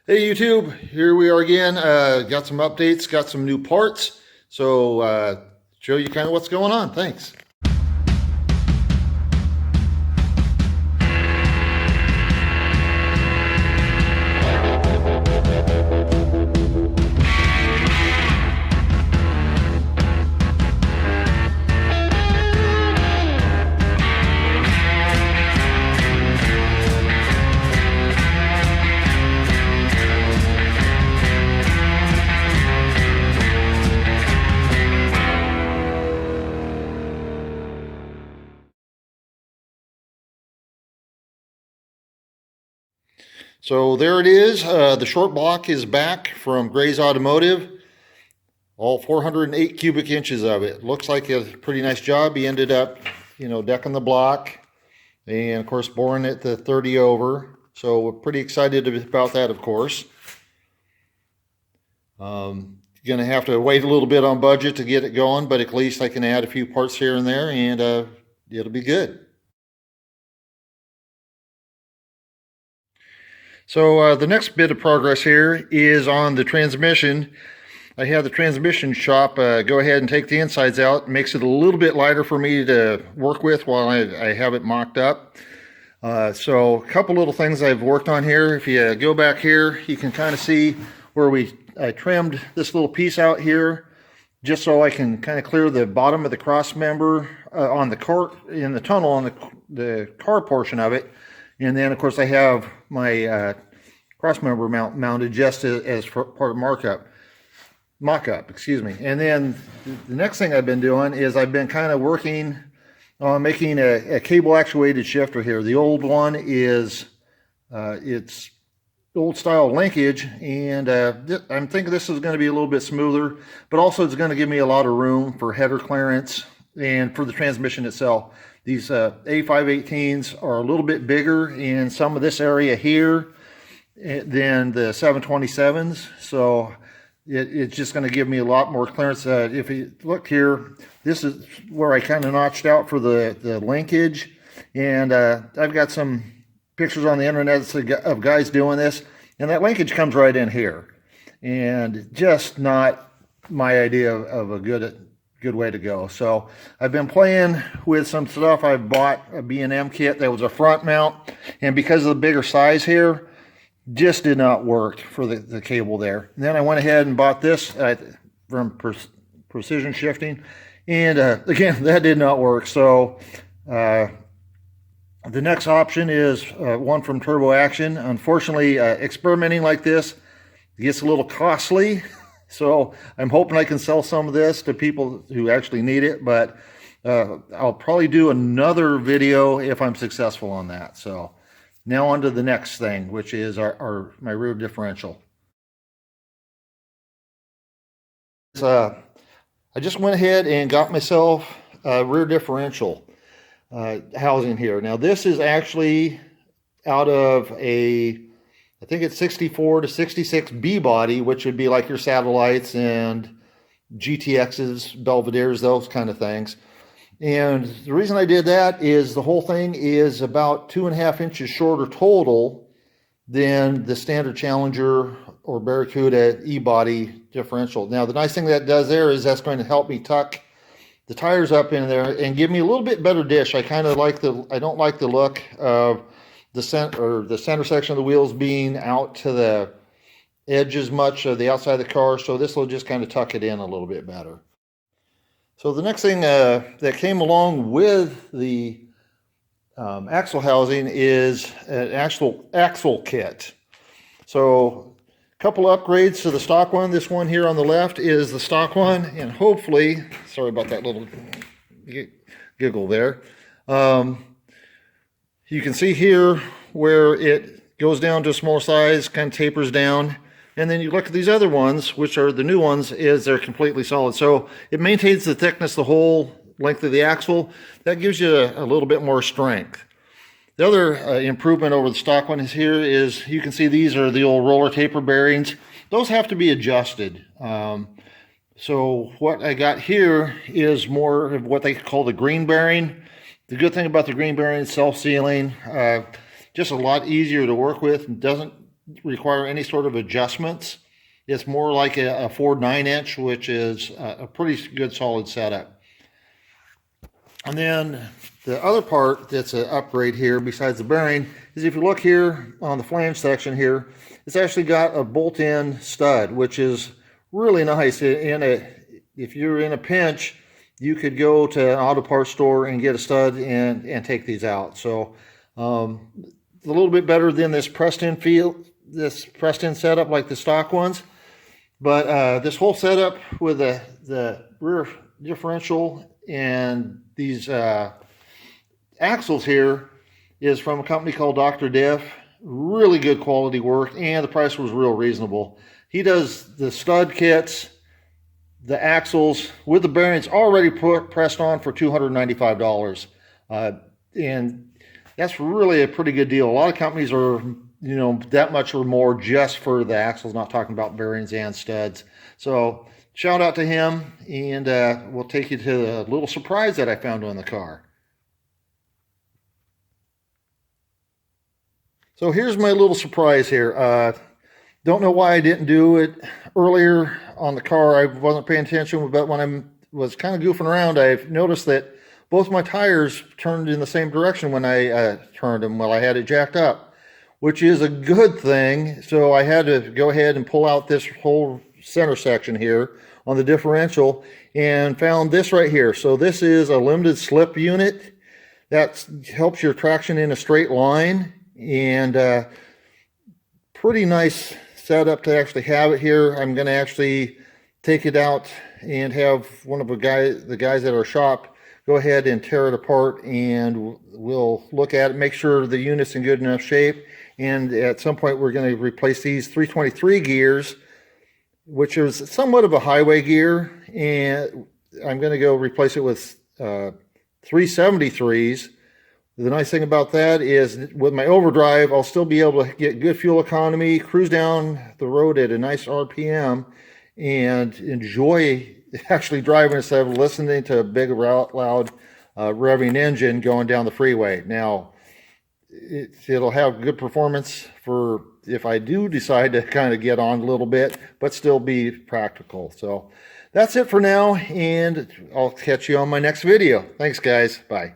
Hey YouTube, here we are again. Got some updates, got some new parts. So show you kind of what's going on. Thanks. So there it is. The short block is back from Gray's Automotive. All 408 cubic inches of it. Looks like a pretty nice job. He ended up, decking the block and of course boring it to 30 over. So we're pretty excited about that, of course. Going to have to wait a little bit on budget to get it going, but at least I can add a few parts here and there and it'll be good. So the next bit of progress here is on the transmission. I had the transmission shop go ahead and take the insides out. It makes it a little bit lighter for me to work with while I have it mocked up. So a couple little things I've worked on here. If you go back here, you can kind of see where I trimmed this little piece out here, just so I can kind of clear the bottom of the cross member on the car, in the tunnel on the car portion of it. And then, of course, I have my cross member mounted just as part of mock-up, excuse me. And then the next thing I've been doing is I've been kind of working on making a cable actuated shifter here. The old one is it's old style linkage, and I'm thinking this is going to be a little bit smoother, but also it's going to give me a lot of room for header clearance and for the transmission itself. These A518s are a little bit bigger in some of this area here than the 727s, so it's just going to give me a lot more clearance. If you look here, this is where I kind of notched out for the linkage, and I've got some pictures on the internet of guys doing this, and that linkage comes right in here, and just not my idea of a good way to go. So I've been playing with some stuff. I bought a B&M kit that was a front mount, and because of the bigger size here, just did not work for the cable there. And then I went ahead and bought this from Precision Shifting, and again, that did not work. So the next option is one from Turbo Action. Unfortunately, experimenting like this gets a little costly. So I'm hoping I can sell some of this to people who actually need it, but I'll probably do another video if I'm successful on that. So now on to the next thing, which is my rear differential. I just went ahead and got myself a rear differential housing here. Now this is actually out of I think it's 64 to 66 B body, which would be like your satellites and GTXs, Belvederes, those kind of things. And the reason I did that is the whole thing is about 2.5 inches shorter total than the standard Challenger or Barracuda E-body differential. Now, the nice thing that does there is that's going to help me tuck the tires up in there and give me a little bit better dish. I kind of like I don't like the look of the center section of the wheels being out to the edge as much of the outside of the car, so this will just kind of tuck it in a little bit better. So the next thing that came along with the axle housing is an actual axle kit. So a couple upgrades to the stock one. This one here on the left is the stock one, and hopefully, sorry about that little giggle there. You can see here where it goes down to a small size, kind of tapers down. And then you look at these other ones, which are the new ones, is they're completely solid. So it maintains the thickness the whole length of the axle. That gives you a little bit more strength. The other improvement over the stock one is you can see these are the old roller taper bearings. Those have to be adjusted. So what I got here is more of what they call the green bearing. The good thing about the green bearing is self-sealing, just a lot easier to work with, and doesn't require any sort of adjustments. It's more like a Ford 9-inch, which is a pretty good solid setup. And then the other part that's an upgrade here besides the bearing is if you look here on the flange section here, it's actually got a bolt-in stud, which is really nice. If you're in a pinch, you could go to an auto parts store and get a stud and take these out. So it's a little bit better than this pressed-in setup like the stock ones. But this whole setup with the rear differential and these axles here is from a company called Dr. Diff. Really good quality work, and the price was real reasonable. He does the stud kits, the axles with the bearings already pressed on for $295. And that's really a pretty good deal. A lot of companies are, you know, that much or more just for the axles, not talking about bearings and studs. So shout out to him, and we'll take you to a little surprise that I found on the car. So here's my little surprise here. Don't know why I didn't do it earlier on the car. I wasn't paying attention, but when I was kind of goofing around, I noticed that both my tires turned in the same direction when I turned them. Well, I had it jacked up, which is a good thing. So I had to go ahead and pull out this whole center section here on the differential and found this right here. So this is a limited slip unit that helps your traction in a straight line, and pretty nice setup to actually have it here. I'm going to actually take it out and have one of the guys at our shop go ahead and tear it apart, and we'll look at it, make sure the unit's in good enough shape. And at some point we're going to replace these 323 gears, which is somewhat of a highway gear, and I'm going to go replace it with 373s. The nice thing about that is with my overdrive, I'll still be able to get good fuel economy, cruise down the road at a nice RPM, and enjoy actually driving instead of listening to a big, loud revving engine going down the freeway. Now, it'll have good performance for if I do decide to kind of get on a little bit, but still be practical. So that's it for now, and I'll catch you on my next video. Thanks, guys. Bye.